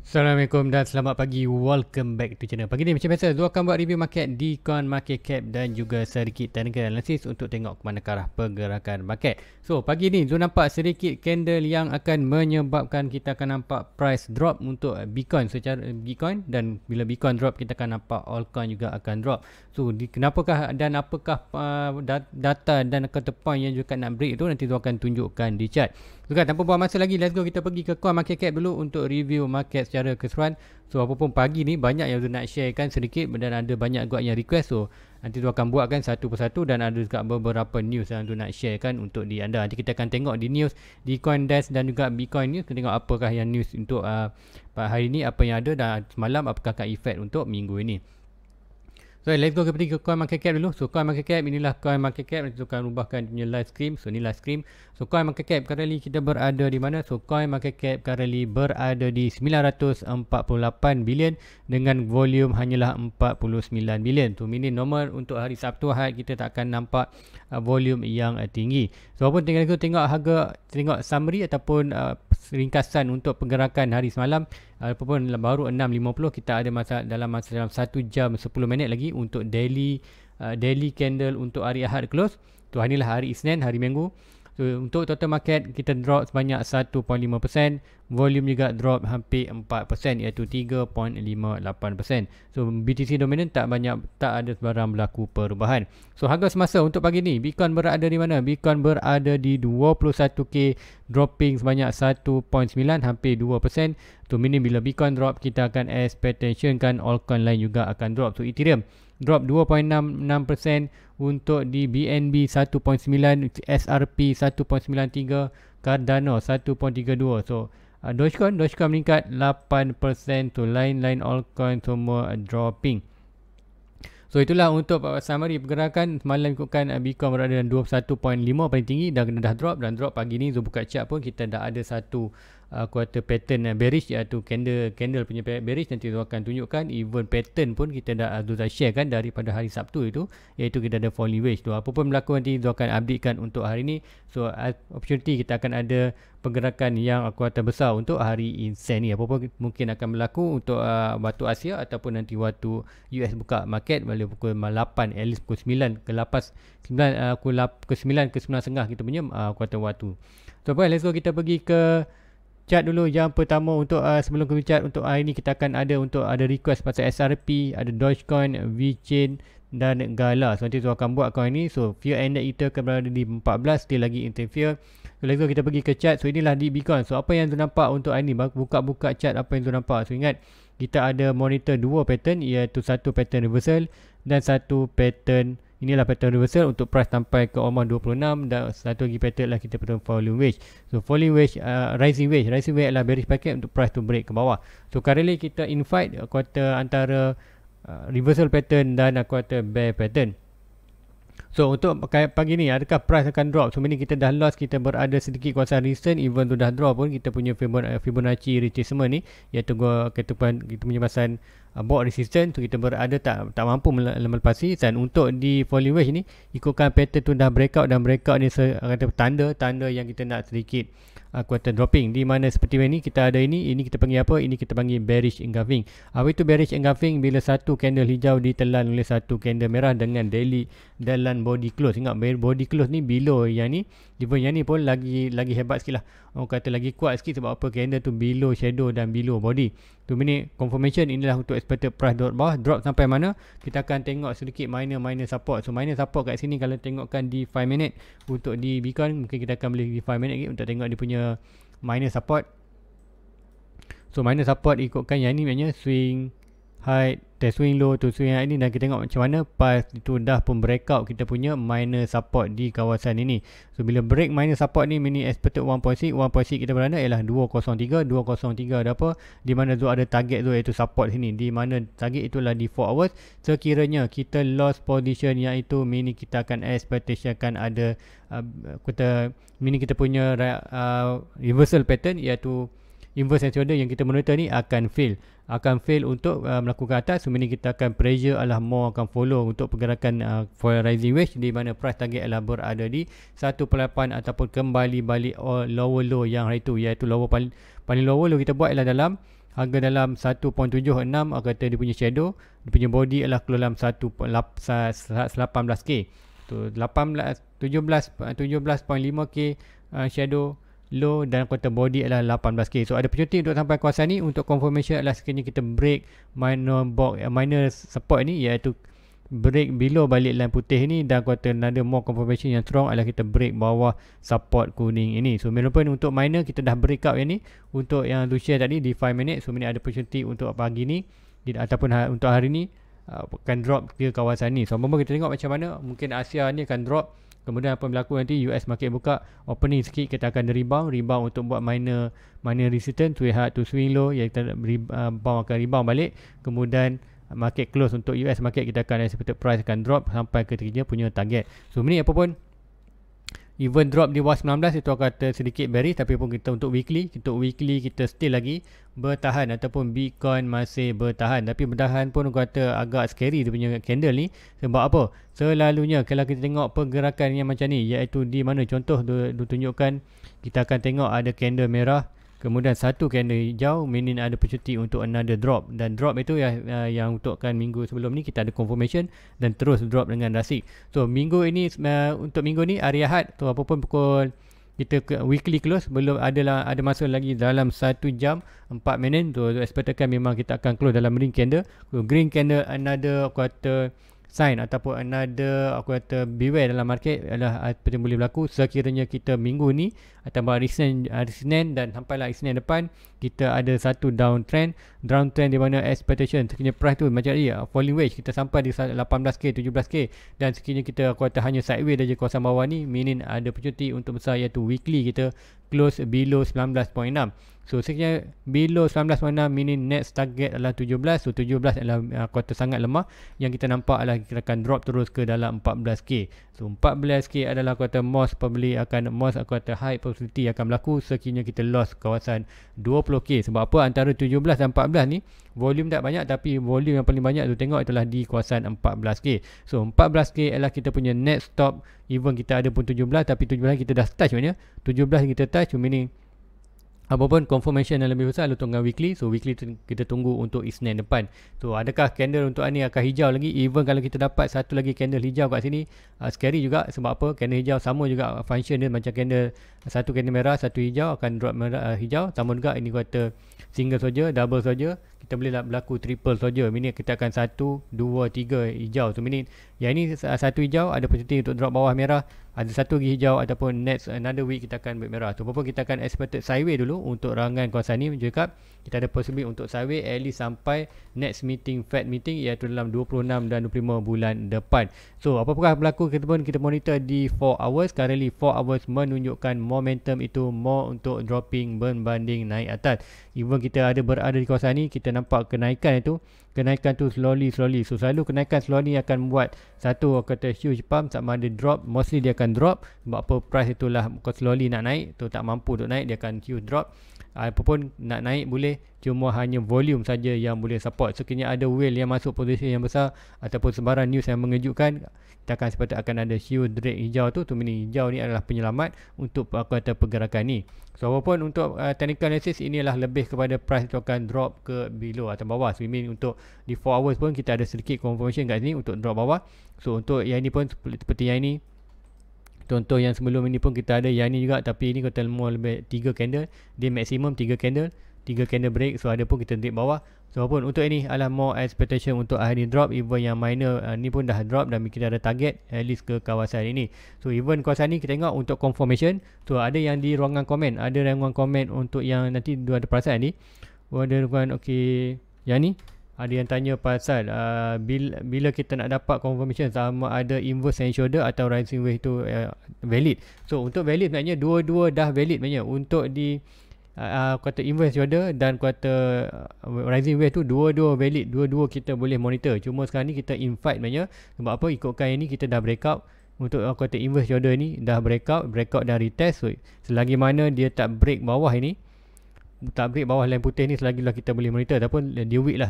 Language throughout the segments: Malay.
Assalamualaikum dan selamat pagi. Welcome back to channel. Pagi ni macam biasa, Zul akan buat review market di coin market cap dan juga sedikit technical analysis untuk tengok ke mana ke arah pergerakan market. So, pagi ni Zul nampak sedikit candle yang akan menyebabkan kita akan nampak price drop untuk Bitcoin secara Bitcoin, dan bila Bitcoin drop kita akan nampak altcoin juga akan drop. So, kenapakah dan apakah data dan kata point yang juga nak break itu nanti Zul akan tunjukkan di chart. So, tanpa buang masa lagi, let's go kita pergi ke coin market cap dulu untuk review market secara keseluruhan. So apapun pagi ni banyak yang Zul nak sharekan sedikit dan ada banyak juga yang request. So nanti Zul akan buatkan satu persatu dan ada juga beberapa news yang Zul nak sharekan untuk di anda. Nanti kita akan tengok di news di CoinDesk dan juga Bitcoin News. Kita tengok apakah yang news untuk hari ni, apa yang ada, dan semalam apakah akan efek untuk minggu ini. So let's go pergi ke coin market cap dulu. So coin market cap, inilah coin market cap. Nanti akan ubahkan punya live stream. So ni live stream. So coin market cap currently kita berada di mana? So coin market cap currently berada di 948 bilion dengan volume hanyalah 49 bilion. So ini normal untuk hari Sabtu Ahad, kita tak akan nampak volume yang tinggi. So apa tinggal tengok harga, tengok summary ataupun ringkasan untuk pergerakan hari semalam. Apapun baru 6.50, kita ada dalam 1 jam 10 minit lagi untuk daily candle untuk hari Ahad close. So inilah hari Isnin, hari Minggu. So untuk total market kita drop sebanyak 1.5%, volume juga drop hampir 4%, iaitu 3.58%. So BTC dominant tak ada sebarang berlaku perubahan. So harga semasa untuk pagi ni, Bitcoin berada di mana? Bitcoin berada di 21k, dropping sebanyak 1.9, hampir 2%. So minim bila Bitcoin drop, kita akan expectation kan altcoin lain juga akan drop. So Ethereum drop 2.66%, untuk di BNB 1.9, SRP 1.93, Cardano 1.32. So Dogecoin meningkat 8%. So lain-lain altcoin semua dropping. So itulah untuk summary pergerakan semalam. Ikutkan Bitcoin berada dalam 21.5 paling tinggi, dan dah drop pagi ni. So buka chart pun kita dah ada satu quarter pattern bearish, iaitu candle punya bearish. Nanti saya akan tunjukkan even pattern pun kita dah share kan daripada hari Sabtu itu, iaitu kita ada falling wedge tu. Apa pun berlaku nanti saya akan updatekan untuk hari ni. So opportunity kita akan ada pergerakan yang kuartal besar untuk hari Isnin ni. Apa pun mungkin akan berlaku untuk waktu Asia ataupun nanti waktu US buka market pada pukul 8, at least pukul 9 ke 8, ke 9 ke 9.30 kita punya kuartal waktu. So let's go kita pergi ke chart dulu. Yang pertama untuk sebelum ke chart untuk hari ni, kita akan ada request pasal SRP, ada Dogecoin, VeChain dan Gala. So nanti saya akan buat coin ni. So fear index kita akan berada di 14, still lagi interfere. So let's go kita pergi ke chart. So inilah di Bitcoin. So apa yang tu nampak untuk hari ni, buka chart apa yang tu nampak. So ingat kita ada monitor dua pattern, iaitu satu pattern reversal dan satu pattern, inilah pattern reversal untuk price sampai ke almost 26, dan satu lagi pattern lah kita pattern falling wedge. So falling wedge, rising wedge adalah bearish packet untuk price to break ke bawah. So currently kita in fight quarter antara reversal pattern dan quarter bear pattern. So untuk pagi ni, adakah price akan drop? So ini kita dah lost, kita berada sedikit kawasan resistance. Even tu dah drop pun, kita punya Fibonacci retracement ni, iaitu kita punya pasal board resistance tu, kita berada tak mampu melepasi. Dan untuk di falling wedge ni, ikutkan pattern tu dah breakout, dan breakout ni kata tanda yang kita nak sedikit quarter dropping. Di mana seperti ini kita ada ini kita panggil apa? Ini kita panggil bearish engulfing. Apa itu bearish engulfing? Bila satu candle hijau ditelan oleh satu candle merah dengan daily dalam body close. Ingat body close ni below yang ni, even yang ni pun lagi hebat sikit lah. Orang kata lagi kuat sikit, sebab apa? Candle tu below shadow dan below body. Tu ini confirmation. Inilah untuk expected price drop bawah. Drop sampai mana? Kita akan tengok sedikit minor support. So minor support kat sini, kalau tengokkan di 5 minute untuk di Bitcoin, mungkin kita akan boleh di 5 minute lagi untuk tengok dia punya minor support. So minor support ikutkan yang ni, maknanya swing high, swing low to swing high ni, dan kita tengok macam mana pas itu dah pun breakout kita punya minor support di kawasan ini. So bila break minor support ni, mini expected 1.6 kita berada ialah 203 ada apa, di mana tu ada target tu, iaitu support sini, di mana target itulah di 4 hours. Sekiranya kita lost position yang itu, mini kita akan expectation akan ada kita punya reversal pattern, iaitu inverse and shoulder yang kita monitor ni akan fail untuk melakukan atas. So ini kita akan pressure adalah more akan follow untuk pergerakan for rising wedge, di mana price target adalah berada di 1.8 ataupun kembali balik lower low yang hari itu, iaitu lower paling lower low kita buat adalah dalam harga dalam 1.76, kata dia punya shadow, dia punya body adalah keluar dalam 18k. Tu 17.5k shadow low dan quarter body adalah 18k. So ada opportunity untuk sampai kawasan ni. Untuk confirmation adalah sekiranya kita break minor support ni, iaitu break below balik line putih ni, dan quarter another more confirmation yang strong adalah kita break bawah support kuning ini. So walaupun untuk minor kita dah break out yang ni, untuk yang Lucia tadi di 5 minit, so ini ada opportunity untuk pagi ni ataupun untuk hari ni akan drop ke kawasan ni. So kita tengok macam mana. Mungkin Asia ni akan drop, kemudian apa berlaku nanti US market buka opening sikit, kita akan rebound untuk buat minor resistance to hard to swing low, yang kita akan rebound balik. Kemudian market close untuk US market, kita akan expected price akan drop sampai ke kita punya target. So ini apa pun even drop di bawah 19 itu akan sedikit bearish, tapi pun kita untuk weekly kita still lagi bertahan, ataupun Bitcoin masih bertahan. Tapi bertahan pun kata agak scary dia punya candle ni. Sebab apa? Selalunya kalau kita tengok pergerakan yang macam ni, iaitu di mana contoh ditunjukkan, kita akan tengok ada candle merah, kemudian satu candle hijau, meaning ada opportunity untuk another drop. Dan drop itu yang untukkan minggu sebelum ni kita ada confirmation dan terus drop dengan drastic. So minggu ini untuk minggu ni hari Ahad, so apapun pukul kita ke weekly close belum ada masa lagi dalam 1 jam 4 minit. So expectkan memang kita akan close dalam green candle. So green candle another quarter sign ataupun another beware dalam market adalah apa yang boleh berlaku sekiranya kita minggu ni atau hari Senin dan sampailah Isnin depan kita ada satu downtrend di mana expectation sekiranya price tu macam ni falling wedge, kita sampai di 18k 17k, dan sekiranya kita kuota hanya sideways dari kawasan bawah ni, meaning ada opportunity untuk besar, iaitu weekly kita close below 19.6. So sekiranya below 19.6 meaning next target adalah 17. So 17 adalah kuota sangat lemah, yang kita nampak adalah kita akan drop terus ke dalam 14k. So 14k adalah kuota most kuota high possibility akan berlaku sekiranya kita lost kawasan 20k. Sebab apa? Antara 17 dan 14 ni volume tak banyak, tapi volume yang paling banyak tu tengok itulah di kawasan 14k. So 14k adalah kita punya next stop. Even kita ada pun 17, tapi 17 kita dah touch maknanya 17 kita touch, meaning apapun confirmation yang lebih besar untuk weekly. So weekly kita tunggu untuk Isnin depan. So adakah candle untuk ni akan hijau lagi? Even kalau kita dapat satu lagi candle hijau kat sini, scary juga. Sebab apa? Candle hijau sama juga function dia macam candle, satu candle merah satu hijau akan drop hijau. Sama juga ini kata single saja, double saja, kita boleh berlaku triple saja. Meaning kita akan 1, 2, 3 hijau. So meaning yang ini satu hijau ada opportunity untuk drop bawah merah, ada satu lagi hijau, ataupun next another week kita akan merah. So apa kita akan expected sideways dulu untuk rangan kawasan ni. Cakap kita ada possibility untuk sideways at least sampai next meeting Fed meeting, iaitu dalam 26 dan 25 bulan depan. So apakah berlaku, kita monitor di 4 hours. Currently 4 hours menunjukkan momentum itu more untuk dropping berbanding naik atas. Even kita berada di kawasan ni, kita nampak kenaikan tu slowly. So selalu kenaikan slowly akan membuat satu kata huge pump, sama ada drop, mostly dia akan drop. Sebab apa? Price itulah slowly nak naik tu, tak mampu untuk naik, dia akan huge drop. Apapun nak naik boleh, cuma hanya volume saja yang boleh support. Sekiranya ada whale yang masuk posisi yang besar ataupun sebarang news yang mengejutkan, kita akan sepatutnya akan ada huge drag hijau tu meaning hijau ni adalah penyelamat untuk kata pergerakan ni. So apapun untuk technical analysis, ini adalah lebih kepada price itu akan drop ke below atau bawah. So mean untuk di 4 hours pun kita ada sedikit confirmation kat sini untuk drop bawah. So untuk yang ini pun seperti yang ini, contoh yang sebelum ini pun kita ada yang ni juga, tapi ini kita more lebih 3 candle, dia maksimum 3 candle break. So ada pun kita dip bawah. So apapun untuk ini adalah more expectation untuk hari ni drop. Even yang minor ni pun dah drop dan kita ada target at least ke kawasan ini. So even kawasan ni kita tengok untuk confirmation. So ada yang di ruangan komen, untuk yang nanti ada perasaan ni, ada ruangan yang ni ada yang tanya pasal bila kita nak dapat confirmation sama ada inverse and shoulder atau rising wave itu valid. So untuk valid maknanya dua-dua dah valid maknanya. Untuk di kata inverse shoulder dan kata rising wave tu dua-dua valid, dua-dua kita boleh monitor. Cuma sekarang ni kita in fight maknanya. Sebab apa? Ikutkan ini kita dah breakout. Untuk kata inverse shoulder ni dah breakout dan retest. So selagi mana dia tak break bawah ini, tak break bawah line putih ni, selagi lah kita boleh monitor. Ataupun dia weak lah,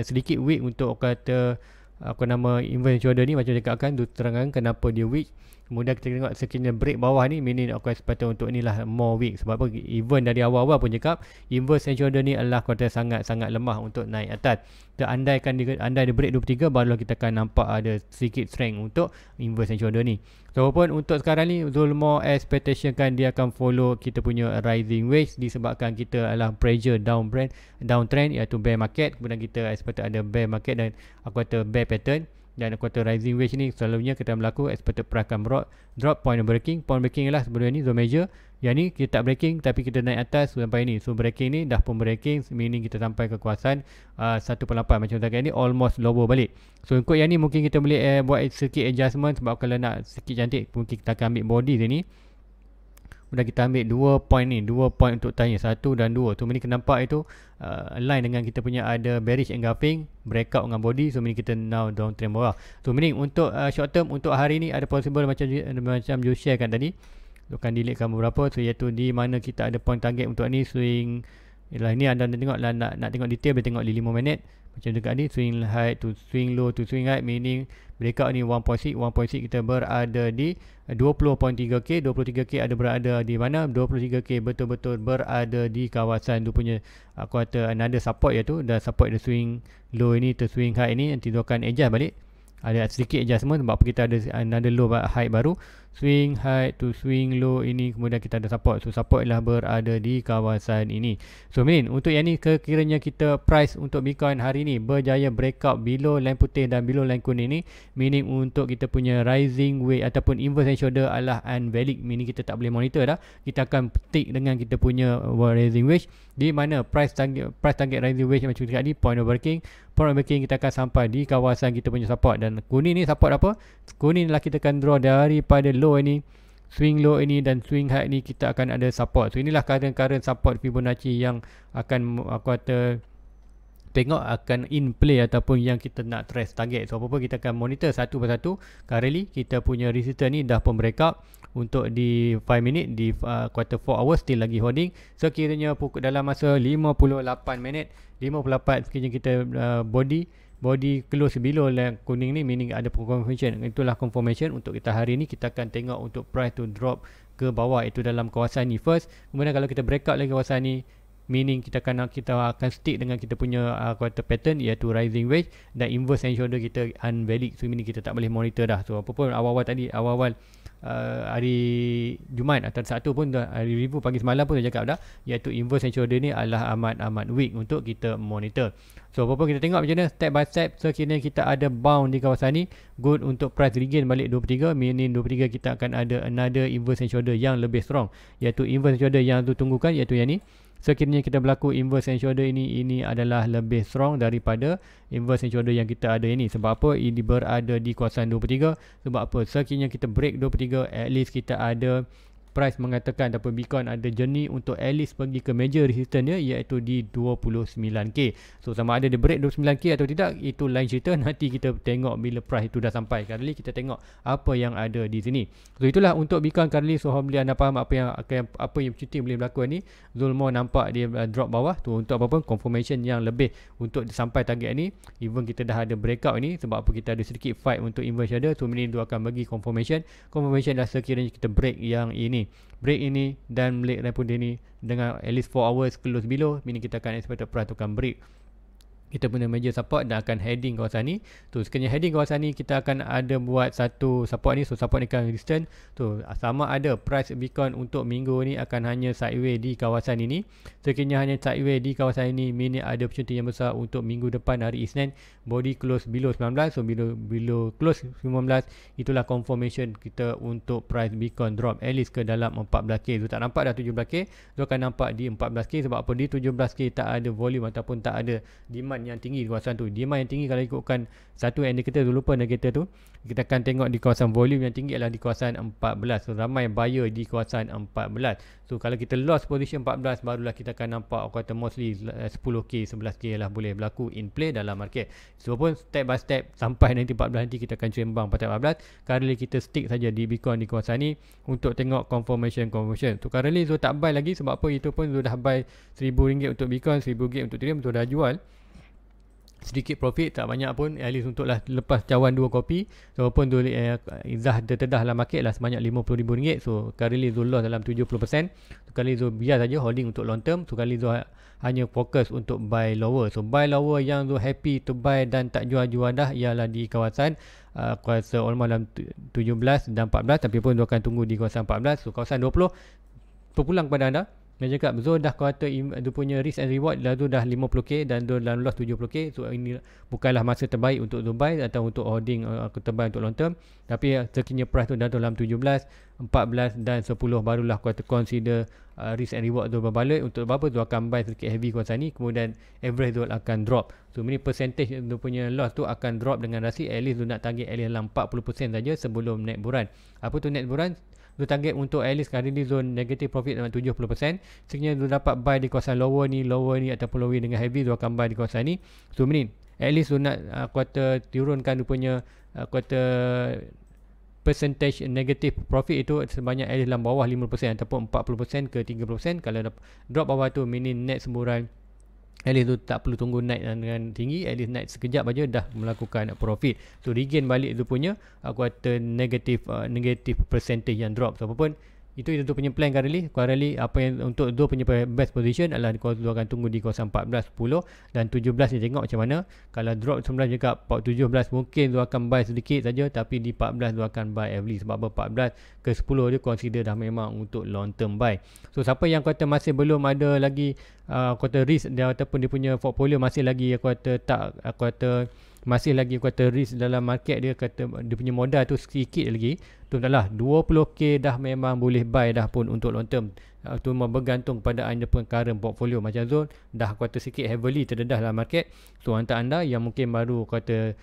sedikit weak untuk kata inverse shoulder ni. Macam cakap akan terangkan kenapa dia weak. Kemudian kita tengok sekiranya break bawah ni, meaning aku expect untuk inilah more weak. Sebab apa? Even dari awal-awal pun cakap inverse and shoulder ni adalah kata sangat-sangat lemah untuk naik atas. Kita andai dia break 23, barulah kita akan nampak ada sedikit strength untuk inverse and shoulder ni. So pun untuk sekarang ni Zul more expectation kan dia akan follow kita punya rising wedge, disebabkan kita adalah pressure downtrend iaitu bear market. Kemudian kita expect ada bear market dan aku kata bear pattern. Dan aku kata rising wedge ni selalunya kita berlaku expected price akan drop point breaking ialah sebelum ni zone major. Yang ni kita tak breaking tapi kita naik atas sampai ni. So breaking ni dah pun breaking, meaning kita sampai ke kawasan 1.8 macam tadi ni, almost lower balik. So ikut yang ni mungkin kita boleh buat sikit adjustment, sebab kalau nak sikit cantik mungkin kita akan ambil body sini. Sudah kita ambil 2 point ni, 2 point untuk tanya 1 dan 2. So meaning kita nampak itu align dengan kita punya ada bearish engulfing, breakout dengan body. So meaning kita now downtrend bawah. So meaning untuk short term untuk hari ni ada possible macam you share kan tadi. So akan delete kan beberapa. So iaitu di mana kita ada point target untuk ni swing. Yalah, ni anda tengok lah, nak tengok detail boleh tengok di 5 minit. Macam dekat ni swing high to swing low to swing high, meaning breakout ni 1.6 kita berada di 20.3k. 23k ada berada di mana? 23k betul-betul berada di kawasan tu punya aku kata another support, iaitu dah support the swing low ini to swing high ini. Nanti tu akan adjust balik, ada sedikit adjustment sebab kita ada another low high baru, swing high to swing low ini. Kemudian kita ada support. So support ialah berada di kawasan ini. So mean untuk yang ni kekiranya kita price untuk Bitcoin hari ni berjaya breakout below line putih dan below line kuning ni, meaning untuk kita punya rising wedge ataupun inverse and shoulder adalah unvalid, meaning kita tak boleh monitor dah. Kita akan stick dengan kita punya rising wedge, di mana price target rising wedge macam dekat ni point of breaking kita akan sampai di kawasan kita punya support. Dan kuning ni support apa? Kuning lah kita akan draw daripada low ini, swing low ini dan swing high ni kita akan ada support. So inilah current support Fibonacci yang akan aku kata tengok akan in play ataupun yang kita nak trace target. So apa-apa kita akan monitor satu persatu. Currently kita punya resistance ni dah pun breakout untuk di 5 minit, di quarter 4 hours still lagi holding. Sekiranya pukul dalam masa 58 minit 58 sekiranya kita body close below line kuning ni, meaning ada confirmation. Itulah confirmation untuk kita hari ni. Kita akan tengok untuk price to drop ke bawah, itu dalam kawasan ni first. Kemudian kalau kita breakout lagi kawasan ni, meaning kita akan stick dengan kita punya quarter pattern, iaitu rising wedge, dan inverse and shoulder kita unvalid. So meaning kita tak boleh monitor dah. So apa pun awal-awal hari Jumaat atau Sabtu pun dah, hari review pagi semalam pun dah cakap dah, iaitu inverse and shoulder ni adalah amat weak untuk kita monitor. So apa pun kita tengok macam mana step by step. Sekiranya kita ada bound di kawasan ni, good untuk price regain balik 23, meaning 23 kita akan ada another inverse and shoulder yang lebih strong, iaitu inverse and shoulder yang tu tunggukan, iaitu yang ni. Sekiranya kita berlaku inverse and shoulder ini adalah lebih strong daripada inverse and shoulder yang kita ada ini. Sebab apa? Ini berada di kawasan 23. Sebab apa? Sekiranya kita break 23, at least kita ada price mengatakan ataupun Bitcoin ada journey untuk at least pergi ke major resistance dia, iaitu di 29k. So sama ada dia break 29k atau tidak, itu lain cerita. Nanti kita tengok bila price itu dah sampai. Kali kita tengok apa yang ada di sini. So itulah untuk Bitcoin kali. So hopefully anda faham apa yang cuti boleh berlaku ni. Zulmo nampak dia drop bawah tu untuk apa pun confirmation yang lebih untuk sampai target ni. Even kita dah ada breakout ni, sebab apa kita ada sedikit fight untuk inverse shadow. So ini dia akan bagi confirmation dah sekiranya kita break yang ini, break ini dan break line putih ni dengan at least 4 hours close below, meaning kita akan expect price tu akan break kita punya major support dan akan heading kawasan ni. Tu sekiranya heading kawasan ni, kita akan ada buat satu support ni. So support ni akan resistance. Tu sama ada price Bitcoin untuk minggu ni akan hanya sideways di kawasan ini. Sekiranya hanya sideways di kawasan ini, meaning ada opportunity yang besar untuk minggu depan hari Isnin body close below 19. So below close 19, itulah confirmation kita untuk price Bitcoin drop at least ke dalam 14k. So tak nampak dah 17k, so akan nampak di 14k. Sebab apa? Di 17k tak ada volume ataupun tak ada demand yang tinggi di kawasan tu. Demand yang tinggi kalau ikutkan satu indicator tu, lupa indicator tu, kita akan tengok di kawasan volume yang tinggi adalah di kawasan 14. So ramai buyer di kawasan 14. So kalau kita lost position 14, barulah kita akan nampak aku kata mostly 10k 11k lah boleh berlaku in play dalam market. So pun step by step sampai nanti 14 nanti kita akan sembang pada 14. Currently kita stick saja di Bitcoin di kawasan ni untuk tengok confirmation. So currently so tak buy lagi, sebab apa? Itu pun sudah buy RM1,000 untuk Bitcoin, RM1,000 untuk Ethereum, tu dah jual. sedikit profit, tak banyak pun, at least untuk lah lepas cawan 2 kopi. So walaupun tu Izzah terdedah dalam market lah sebanyak RM50,000. So currently Zul loss dalam 70%. So kali Zul biar saja holding untuk long term. So kali Zul hanya fokus untuk buy lower. So buy lower yang Zul happy to buy dan tak jual-jual dah ialah di kawasan kuasa almost dalam 17 dan 14. Tapi pun Zul akan tunggu di kawasan 14. So kawasan 20 berpulang kepada anda. Dia cakap Zul dah kata dia punya risk and reward dah tu dah 50k dan Zul dah loss 70k. So ini bukanlah masa terbaik untuk Zul buy atau untuk holding terbaik untuk long term. Tapi sekiranya price tu dah dalam 17, 14 dan 10 barulah kata consider risk and reward Zul berbalik. Untuk apa Zul akan buy sedikit heavy kawasan ni, kemudian average Zul akan drop. So ini percentage Zul punya loss tu akan drop dengan rasio at least Zul nak target at least dalam 40% saja sebelum naik buran. Apa tu naik buran? Zul target untuk at least kali ni zone negative profit dalam 70%. Sekiranya Zul dapat buy di kawasan lower ni ataupun lower dengan heavy, Zul akan buy di kawasan ni. So ni at least Zul nak kuota turunkan dia punya kuota percentage negative profit itu sebanyak at least dalam bawah 50% ataupun 40% ke 30%. Kalau drop bawah tu meaning net semburan at least tu tak perlu tunggu naik dengan tinggi, at least naik sekejap aja dah melakukan profit. So regain balik tu punya kuota negative percentage yang drop. So apapun itu punya plan currently apa yang untuk Zul punya best position adalah Zul akan tunggu di kawasan 14, 10 dan 17 ni, tengok macam mana. Kalau drop 19 juga 17 mungkin Zul akan buy sedikit saja, tapi di 14 Zul akan buy heavily. Sebab apa 14 ke 10 dia consider dah memang untuk long term buy. So siapa yang kata masih belum ada lagi kata risk dia ataupun dia punya portfolio masih lagi masih lagi kata risk dalam market, dia kata dia punya modal tu sedikit lagi, tu taklah 20k dah memang boleh buy dah pun untuk long term. Tu bergantung pada anda pun current portfolio. Macam Zul dah kata sikit heavily terdedah dalam market. So antara anda yang mungkin baru kata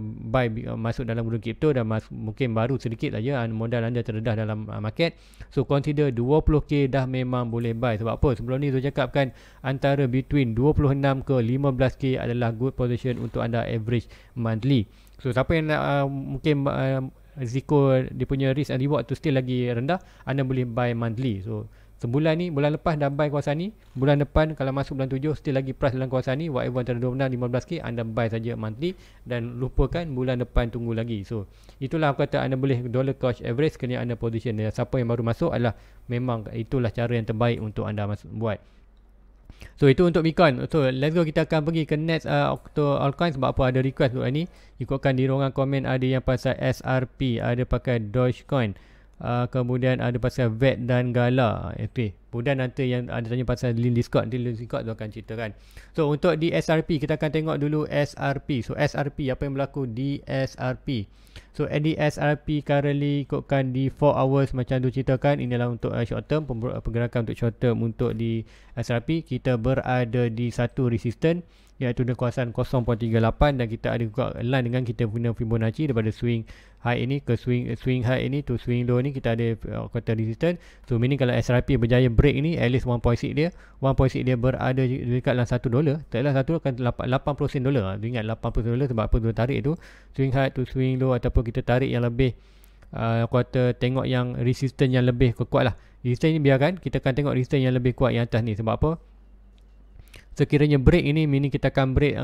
buy masuk dalam gudang kripto dan mungkin baru sedikit saja modal anda terdedah dalam market, so consider 20k dah memang boleh buy. Sebab apa? Sebelum ni Zul cakap kan antara between 26 ke 15k adalah good position untuk anda average monthly. So siapa yang nak mungkin risiko dia punya risk and reward tu still lagi rendah, anda boleh buy monthly. So sebulan ni, bulan lepas dah buy kawasan ni, bulan depan kalau masuk bulan 7 still lagi price dalam kawasan ni, whatever antara 26 15k anda buy saja monthly dan lupakan bulan depan, tunggu lagi. So itulah aku kata anda boleh dollar cost average kena anda position. Siapa yang baru masuk adalah memang itulah cara yang terbaik untuk anda buat. So itu untuk Bitcoin. So let's go, kita akan pergi ke next altcoin. Sebab apa ada request untuk ni, ikutkan di ruangan komen ada yang pasal SRP, ada pakai Dogecoin, kemudian ada pasal VET dan Gala. Okay. Kemudian nanti yang ada tanya pasal link Discord, nanti link Discord tu akan ceritakan. So untuk di SRP kita akan tengok dulu SRP. So SRP, apa yang berlaku di SRP? So di SRP currently ikutkan di 4 hours macam tu ceritakan, inilah untuk short term, pergerakan untuk short term untuk di SRP. Kita berada di satu resistance iaitu di kawasan 0.38 dan kita ada juga align dengan kita punya Fibonacci daripada swing high ini ke swing high ini to swing low ni, kita ada kata resistance. So meaning kalau SRP berjaya break ni, at least 1.6 dia berada dekat dalam $1. Taklah satu akan 80 sen dolar. Ingat 80 sen dolar sebab apa dia tarik tu swing high to swing low, ataupun kita tarik yang lebih kata tengok yang resistance yang lebih kuat lah. Resistance ni biarkan, kita akan tengok resistance yang lebih kuat yang atas ni. Sebab apa? Sekiranya break ini, meaning kita akan break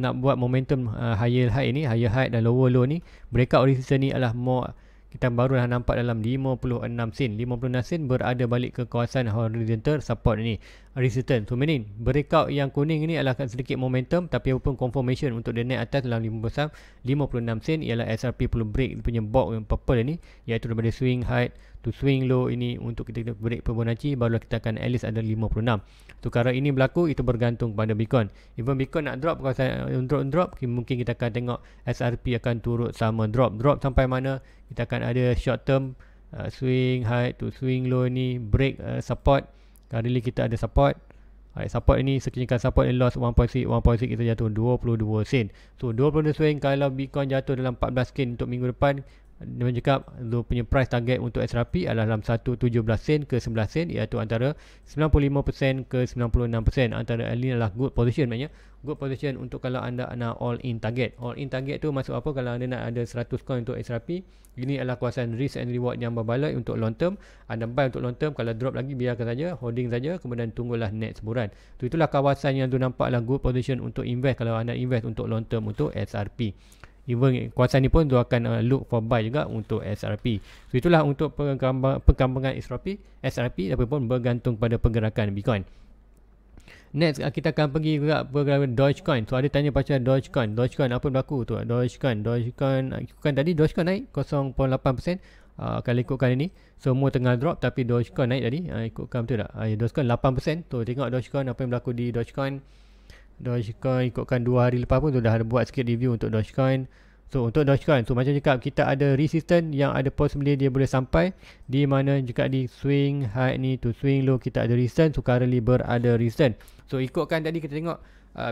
nak buat momentum higher high ni, higher high dan lower low ni. Breakout resistance ni adalah more, kita baru dah nampak dalam 56 sen. 56 sen berada balik ke kawasan horizontal support ni, resistance. So meaning breakout yang kuning ni adalah sedikit momentum, tapi apapun confirmation untuk dia naik atas dalam 56 sen ialah SRP perlu break punya box yang purple ni, iaitu daripada swing high to swing low ini. Untuk kita break Fibonacci barulah kita akan at least ada 56. So kalau ini berlaku, itu bergantung pada Bitcoin. Even Bitcoin nak drop, kalau drop mungkin kita akan tengok SRP akan turut sama drop sampai mana kita akan ada short term swing high to swing low ni break support. Kali kita ada support. Support ini sekiranya support ni loss 1.6 kita jatuh 22 sen. So 22 sen kalau Bitcoin jatuh dalam 14 sen untuk minggu depan, Dia cakap Zul punya price target untuk SRP adalah dalam 1.17 sen ke 11 sen, iaitu antara 95% ke 96%. Antara ini adalah good position, maknanya good position untuk kalau anda nak all in target. All in target tu masuk apa? Kalau anda nak ada 100 coin untuk SRP, ini adalah kawasan risk and reward yang berbaloi untuk long term. Anda buy untuk long term, kalau drop lagi biarkan saja, holding saja, kemudian tunggulah next sebulan. Itulah kawasan yang tu nampaklah good position untuk invest kalau anda invest untuk long term untuk SRP. Even kawasan ni pun tu akan look for buy juga untuk SRP. So itulah untuk perkembangan SRP ataupun bergantung pada pergerakan Bitcoin. Next kita akan pergi juga pergerakan Dogecoin. So ada tanya pasal Dogecoin. Dogecoin apa berlaku tu? Dogecoin ikutkan tadi Dogecoin naik 0.8%. Kalau ikutkan ini semua tengah drop, tapi Dogecoin naik tadi. Ikutkan betul tak? Dogecoin 8%. Tu tengok Dogecoin apa yang berlaku di Dogecoin. Dogecoin ikutkan 2 hari lepas pun sudah ada buat sikit review untuk Dogecoin. So untuk Dogecoin, so macam cakap, kita ada resistance yang ada possibly dia boleh sampai di mana jika di swing high ni to swing low kita ada resistance. So currently berada resistance. So ikutkan tadi kita tengok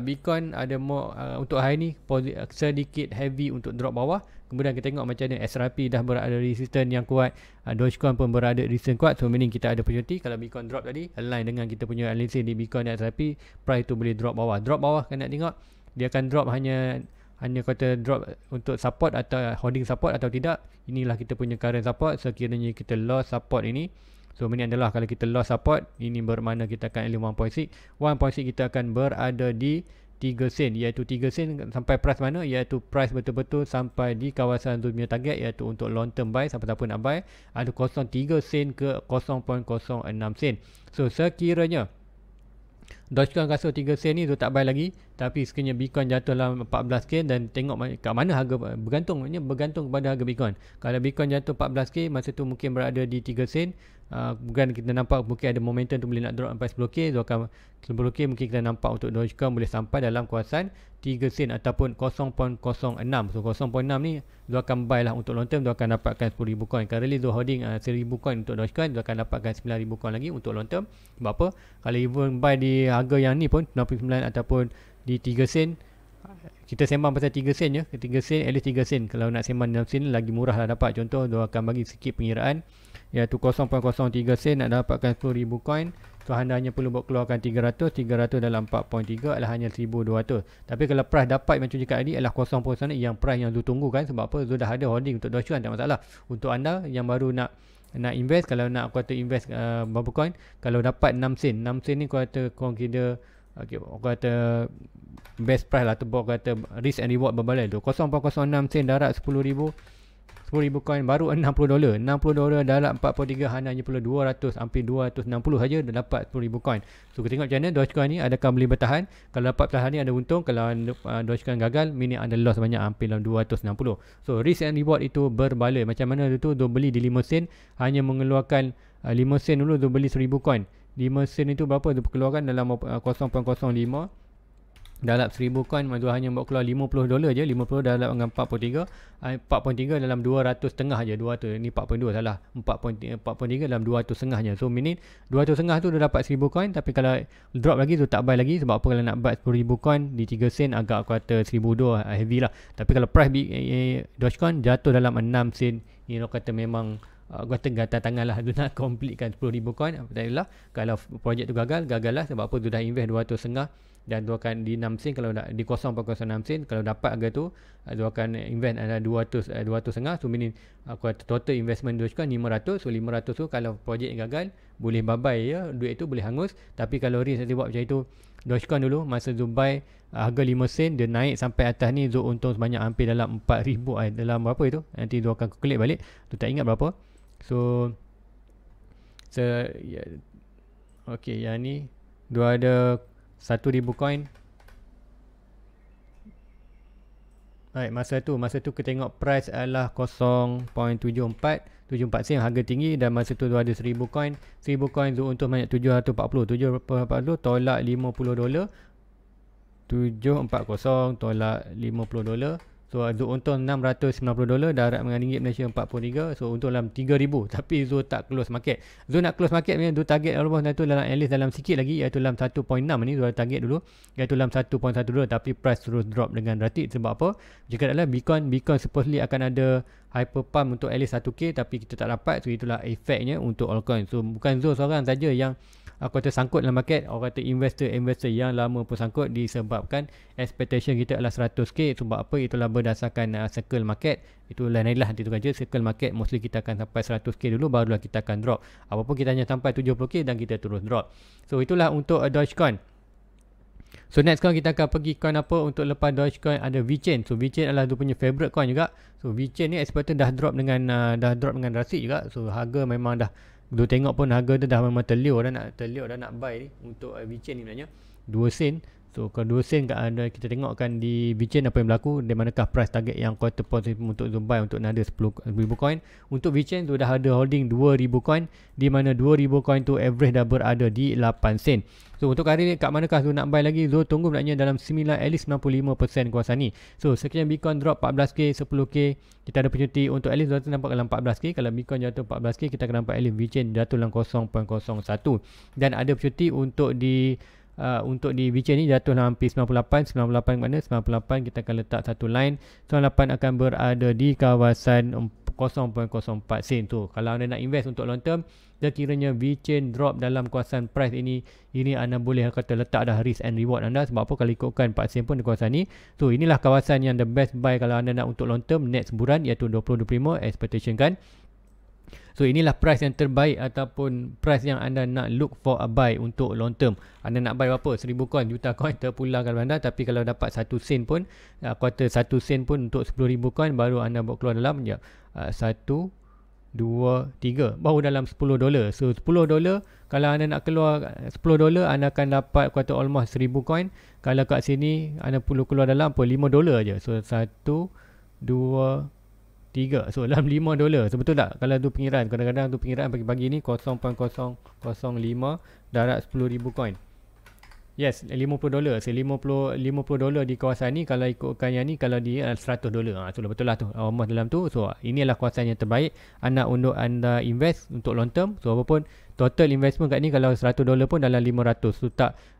Bitcoin ada more untuk hari ni sedikit heavy untuk drop bawah. Kemudian kita tengok macam mana SRP dah berada resistance yang kuat, Dogecoin pun berada resistance kuat. So meaning kita ada opportunity kalau Bitcoin drop tadi align dengan kita punya analysis di Bitcoin dan SRP, price tu boleh drop bawah. Drop bawah kan nak tengok dia akan drop hanya kata drop untuk support atau holding support atau tidak. Inilah kita punya current support. Sekiranya kita lost support ini, so ini adalah kalau kita lost support, ini bermakna kita akan elite 1.6 kita akan berada di 3 sen, iaitu 3 sen sampai price mana, iaitu price betul-betul sampai di kawasan tu punya target, iaitu untuk long term buy, siapa-siapa nak buy ada 0.3 sen ke 0.06 sen. So sekiranya Dogecoin rasa 3 sen ni tu tak buy lagi, tapi sekiranya Bitcoin jatuh dalam 14k, dan tengok kat mana harga bergantung, maknanya bergantung kepada harga Bitcoin. Kalau Bitcoin jatuh 14k, masa tu mungkin berada di 3 sen. Bukan kita nampak mungkin ada momentum tu boleh nak drop sampai 10k. So akan 10k mungkin kita nampak untuk Dogecoin boleh sampai dalam kawasan 3 sen ataupun 0.06. So 0.6 ni tu akan buy lah untuk long term, tu akan dapatkan 10,000 coin. Currently tu holding 1,000 coin untuk Dogecoin, tu akan dapatkan 9,000 coin lagi untuk long term. Sebab apa? Kalau even buy di harga yang ni pun 99 ataupun di 3 sen, kita sembang pasal 3 sen je, 3 sen at least 3 sen. Kalau nak sembang 6 sen lagi murah lah dapat. Contoh dia akan bagi sikit pengiraan, iaitu 0.03 sen nak dapatkan 10,000 coin. So anda hanya perlu buat keluarkan 300 dalam 4.3 adalah hanya 1,200. Tapi kalau price dapat macam cakap tadi adalah 0.1 yang price yang Zul tunggu kan. Sebab apa? Zul dah ada holding untuk Dogecoin, tak masalah. Untuk anda yang baru nak invest, kalau nak kata invest berapa coin, kalau dapat 6 sen ni kata kira kata best price lah, atau kata risk and reward berbaloi tu. 0.06 sen darat 10,000 coin baru $60. $60 dalam 43 hanya perlu 200, hampir 260 saja dah dapat 10,000 coin. So kita tengok macam mana Dogecoin ni adakah boleh bertahan. Kalau dapat perlahan ni ada untung, kalau Dogecoin gagal meaning ada loss banyak, hampir 260. So risk and reward itu berbaloi. Macam mana tu beli di 5 sen, hanya mengeluarkan 5 sen dulu tu beli 1,000 coin. 5 sen itu berapa tu keluarkan dalam 0.05 dalam 1,000 coin, tu hanya buat keluar $50 je. 50 dalam dengan 4.3 dalam 200 setengah je. 200 ni 4.2 salah, 4.3 dalam 200 setengah je. So meaning 200 setengah tu dah dapat 1,000 coin. Tapi kalau drop lagi tu tak buy lagi. Sebab apa? Kalau nak buy 10,000 coin di 3 sen agak kata 1,200 heavy lah. Tapi kalau price Dogecoin jatuh dalam 6 sen, you know, kata memang kata gatal tangan lah. Dia nak completekan 10,000 coin. Tak adalah, kalau projek tu gagal lah. Sebab apa? Tu dah invest 200 setengah dan tu akan di 6 sen. Kalau di 0.06 sen, kalau dapat harga tu tu akan invest ada 200 setengah. So meaning aku kata total investment Dogecoin 500. So 500 tu kalau projek gagal boleh bye-bye ya, duit tu boleh hangus. Tapi kalau risk saya buat macam itu, Dogecoin dulu masa Zul buy harga 5 sen, dia naik sampai atas ni, Zul untung sebanyak hampir dalam 4,000 dalam berapa itu, nanti Zul akan calculate balik, tu tak ingat berapa. So ya, okay, yang ni dia ada 1,000 coin. Baik, masa tu kita tengok price adalah 0.74 sen, harga tinggi, dan masa tu ada 1,000 coin. 1,000 coin tu untuk banyak 740 tolak $50. 740 tolak $50. So Zul untung $690, darat dengan ringgit Malaysia 43. So untung dalam 3,000. Tapi Zul tak close market. Zul nak close market ni, Zul target almost tu dalam at least dalam sikit lagi, iaitu dalam 1.6 ni Zul target dulu, iaitu dalam 1.12. Tapi price terus drop dengan ratit. Sebab apa? Jika adalah Bitcoin supposedly akan ada hyper pump untuk at least 1k, tapi kita tak dapat. So itulah efeknya untuk altcoin. So bukan Zul seorang saja yang aku kata sangkut dalam market. Orang kata investor yang lama pun sangkut, disebabkan expectation kita adalah 100k. Sebab apa? Itulah berdasarkan circle market. Itulah nailah nanti tu je circle market, mostly kita akan sampai 100k dulu, barulah kita akan drop. Apapun kita hanya sampai 70k dan kita terus drop. So itulah untuk Dogecoin. So next coin kita akan pergi coin apa untuk lepas Dogecoin, ada VeChain. So VeChain adalah tu punya favorite coin juga. So VeChain ni expected dah drop dengan drastic juga. So harga memang dah, tu tengok pun harga dia dah memang terliur dah nak buy ni untuk VeChain ni sebenarnya 2 sen. So kalau 2 sen ada, kita tengokkan di VeChain apa yang berlaku, di manakah price target yang quarter positif untuk buy untuk nada 10,000 coin. Untuk VeChain tu dah ada holding 2,000 coin, di mana 2,000 coin tu average dah berada di 8 sen. So untuk hari ni kat manakah Zul nak buy lagi? Zul tunggu sebenarnya dalam at least 95% kuasa ni. So sekian Bitcoin drop 14k, 10k, kita ada opportunity untuk at least Zul nampak dalam 14k. Kalau Bitcoin jatuh 14k, kita akan nampak at least VeChain jatuh dalam 0.01. Dan ada opportunity untuk di VeChain ni jatuh dalam hampir 98 mana 98, kita akan letak satu line. 98 akan berada di kawasan 0.04 sen tu. Kalau anda nak invest untuk long term, sekiranya VeChain drop dalam kawasan price ini anda boleh kata letak dah risk and reward anda. Sebab apa? Kalau ikutkan 4 sen pun di kawasan ni. So inilah kawasan yang the best buy kalau anda nak untuk long term next bulan, iaitu 2025 expectation kan. So inilah price yang terbaik ataupun price yang anda nak look for a buy untuk long term. Anda nak buy berapa? 1,000 coin, juta coin terpulang kalau anda. Tapi kalau dapat 1 sen pun, kuarter 1 sen pun untuk 10,000 coin, baru anda bawa keluar dalam 1, 2, 3, baru dalam $10. So $10, kalau anda nak keluar $10, anda akan dapat kuarter almost 1,000 coin. Kalau kat sini anda perlu keluar dalam $5 je. So 1, 2, 3. So dalam $5. So betul tak? Kalau tu pengiran, kadang-kadang tu pengiran pagi-pagi ni 0.005 darat 10,000 coin. Yes, $50. So $50 di kawasan ni, kalau ikutkan yang ni, kalau dia $100. So betul lah tu, almost dalam tu. So ini adalah kawasan yang terbaik untuk anda invest untuk long term. So apapun total investment kat ni, kalau $100 pun dalam 500. So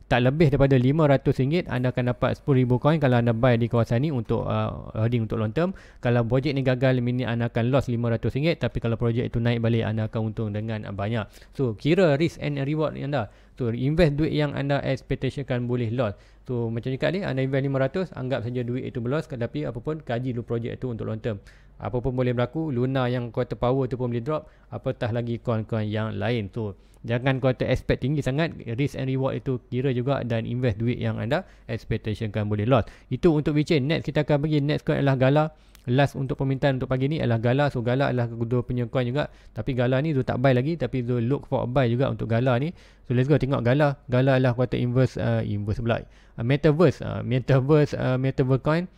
tak lebih daripada RM500 anda akan dapat 10,000 coin kalau anda buy di kawasan ni untuk holding untuk long term. Kalau projek ni gagal, minit anda akan loss RM500, tapi kalau projek itu naik balik, anda akan untung dengan banyak. So kira risk and reward anda. So invest duit yang anda expectationkan boleh loss. So macam cakap ni, anda invest 500, anggap saja duit itu berloss, tapi apapun kaji dulu projek itu untuk long term. Apapun boleh berlaku, Luna yang quarter power tu pun boleh drop, apatah lagi coin-coin yang lain. So jangan kau expect tinggi sangat, risk and reward itu kira juga, dan invest duit yang anda expectation kan boleh loss. Itu untuk VeChain. Next kita akan pergi, next coin adalah Gala. Last untuk permintaan untuk pagi ni adalah Gala. So Gala adalah kedua punya coin juga, tapi Gala ni tu tak buy lagi, tapi tu look for a buy juga untuk Gala ni. So let's go tengok Gala. Gala adalah kuota inverse pula Metaverse coin.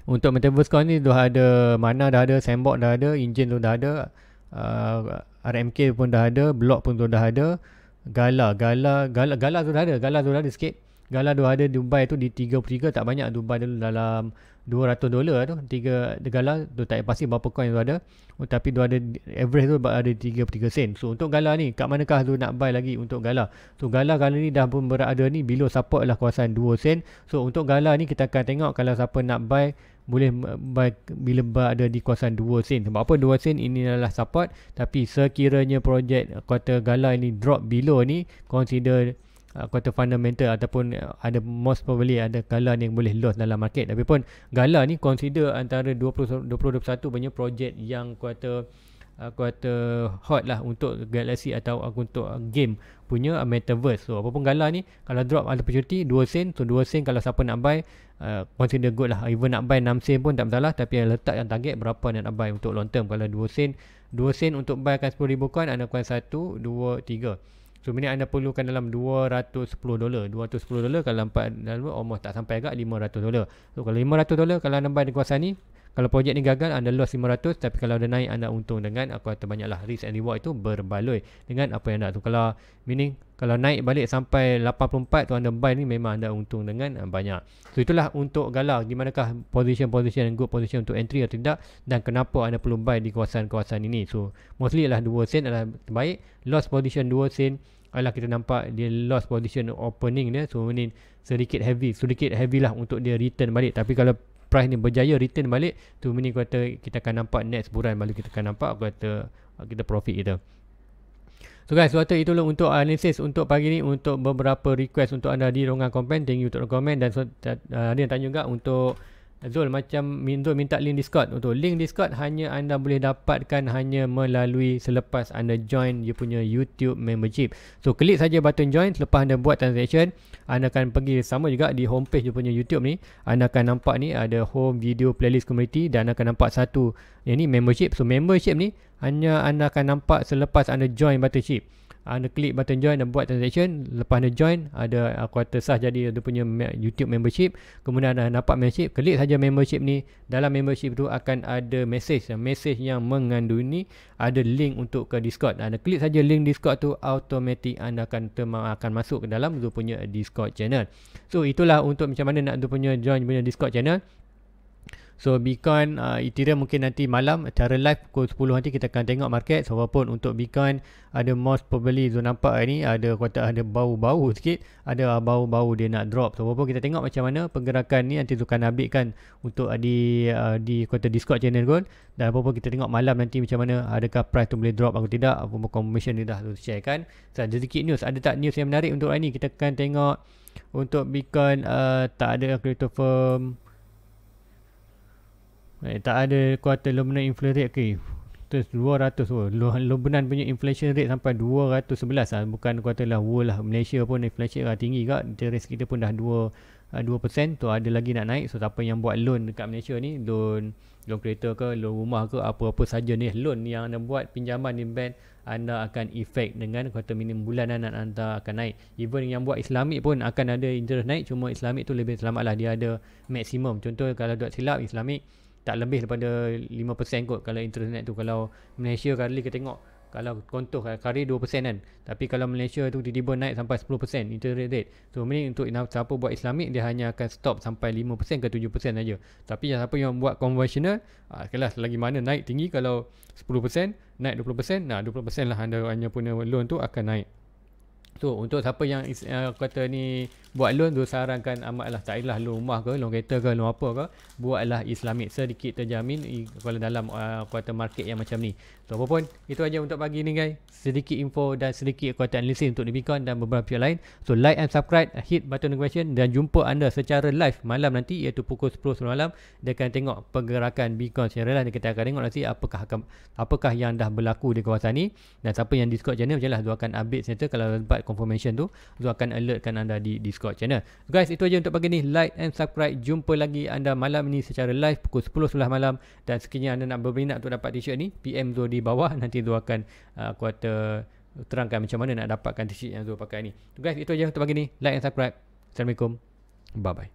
Untuk Metaverse coin ni dah ada Mana dah ada, Sandbox dah ada, Engine tu dah ada, RMK pun dah ada, Block pun tu dah ada. Gala tu dah ada sikit. Gala tu ada Dubai tu di 33, tak banyak. Dubai dulu dalam $200 tu. 3 Gala tu tak pasti berapa coin tu ada. Tapi tu ada average tu ada 33 sen. So untuk Gala ni, kat manakah tu nak buy lagi untuk Gala? So Gala kali ni dah pun berada ni below support adalah kawasan 2 sen. So untuk Gala ni kita akan tengok kalau siapa nak buy, boleh buy bila berada di kawasan 2 sen. Sebab apa 2 sen ini adalah support, tapi sekiranya projek kuarter Gala ini drop below ni, consider kuarter fundamental ataupun ada most probably ada Gala ni yang boleh loss dalam market. Tapi pun Gala ni consider antara 2021 punya projek yang kuarter hot lah untuk Galaxy atau untuk game punya Metaverse. So apapun Gala ni, kalau drop ada opportunity 2 sen. So 2 sen kalau siapa nak buy, consider good lah. Even nak buy 6 sen pun tak masalah, tapi letak yang target berapa nak buy untuk long term. Kalau 2 sen untuk buy akan 10,000 coin, anda kuat 1, 2, 3. So minit anda perlukan dalam $210. $210 kalau nampak dalam almost tak sampai agak $500. So kalau $500 kalau anda buy di kawasan ni, Kalau projek ni gagal, anda loss 500, tapi kalau anda naik, anda untung dengan aku kata banyaklah. Risk and reward itu berbaloi dengan apa yang anda tu. Kalau meaning kalau naik balik sampai 84 tu anda buy ni, memang anda untung dengan banyak. So itulah untuk galau di manakah position and good position untuk entry atau tidak, dan kenapa anda perlu buy di kawasan-kawasan ini. So mostly adalah 2 sen adalah terbaik. Loss position 2 sen adalah kita nampak dia loss position opening dia. So ini sedikit heavy lah untuk dia return balik. Tapi kalau price ni berjaya return balik, tu meaning kata kita akan nampak next bulan baru kita akan nampak kata kita profit kita. So guys, waktu itu untuk analisis untuk pagi ni, untuk beberapa request untuk anda di ruangan komen. Thank you untuk komen. Dan ada yang tanya juga untuk Zul, macam Zul minta link Discord. Untuk link Discord hanya anda boleh dapatkan hanya melalui selepas anda join dia punya YouTube membership. So klik saja button join. Selepas anda buat transaction, anda akan pergi sama juga di homepage dia punya YouTube ni. Anda akan nampak ni ada home, video, playlist, community, dan anda akan nampak satu yang ni membership. So membership ni hanya anda akan nampak selepas anda join membership. Anda klik button join dan buat transaction. Lepas anda join, ada aku kata sah jadi ada punya YouTube membership. Kemudian anda dapat membership. Klik saja membership ni. Dalam membership tu akan ada message yang mengandungi ada link untuk ke Discord. Anda klik saja link Discord tu, automatic anda akan masuk ke dalam tu punya Discord channel. So itulah untuk macam mana nak tu punya join punya Discord channel. So Bitcoin, Ethereum mungkin nanti malam cara live pukul 10 nanti kita akan tengok market. So walaupun untuk Bitcoin ada most probably Zul nampak ni ada kata ada bau-bau sikit, ada bau-bau dia nak drop. So walaupun kita tengok macam mana pergerakan ni nanti Zul akan updatekan untuk di kata Discord channel pun. Dan walaupun kita tengok malam nanti macam mana, adakah price tu boleh drop atau tidak, apa confirmation ni dah Zul share kan. So ada sedikit news, ada tak news yang menarik untuk hari ni? Kita akan tengok untuk Bitcoin, tak ada crypto firm. Tak ada kuartal Lebanon inflation rate. Okay, terus 200. Lebanon punya inflation rate sampai 211 lah. Bukan kuartal lah, world lah. Malaysia pun inflation lah tinggi kat. Interest kita pun dah 2%. Tu ada lagi nak naik. So siapa yang buat loan dekat Malaysia ni, loan kereta ke, loan rumah ke, apa-apa saja ni loan yang anda buat, pinjaman di bank, anda akan efek dengan kuartal minimum bulanan anda akan naik. Even yang buat Islamic pun akan ada interest naik. Cuma Islamic tu lebih selamat lah, dia ada maksimum. Contoh kalau tak silap Islamic tak lebih daripada 5% kot kalau internet tu. Kalau Malaysia kali kita tengok, kalau contoh kari 2% kan, tapi kalau Malaysia tu tiba-tiba naik sampai 10% interest rate. So ini untuk siapa buat Islamic, dia hanya akan stop sampai 5% ke 7% saja. Tapi siapa yang buat konvensional, kelas lagi mana naik tinggi. Kalau 10% naik 20%, 20% lah anda hanya punya loan tu akan naik. So untuk siapa yang kata ni buat loan tu, sarankan amatlah, tak ialah loan rumah ke, loan kereta ke, loan apa ke, buatlah Islamic, sedikit terjamin kalau dalam kuartal market yang macam ni. So apapun, itu aja untuk pagi ni guys. Sedikit info dan sedikit kuartal analisis untuk Bitcoin dan beberapa pihak lain. So like and subscribe, hit button notification, dan jumpa anda secara live malam nanti, iaitu pukul 10 malam. Dia akan tengok pergerakan Bitcoin secara live, dan kita akan tengok nanti apakah yang dah berlaku di kawasan ni. Dan siapa yang Discord channel, macam lah Zul akan update center kalau dapat confirmation tu, Zul akan alertkan anda di Discord channel. Guys, itu aja untuk pagi ni. Like and subscribe. Jumpa lagi anda malam ni secara live pukul 10 malam. Dan sekiranya anda nak berminat untuk dapat t-shirt ni, PM Zul di bawah. Nanti Zul akan terangkan macam mana nak dapatkan t-shirt yang Zul pakai ni. Guys, itu aja untuk pagi ni. Like and subscribe. Assalamualaikum. Bye bye.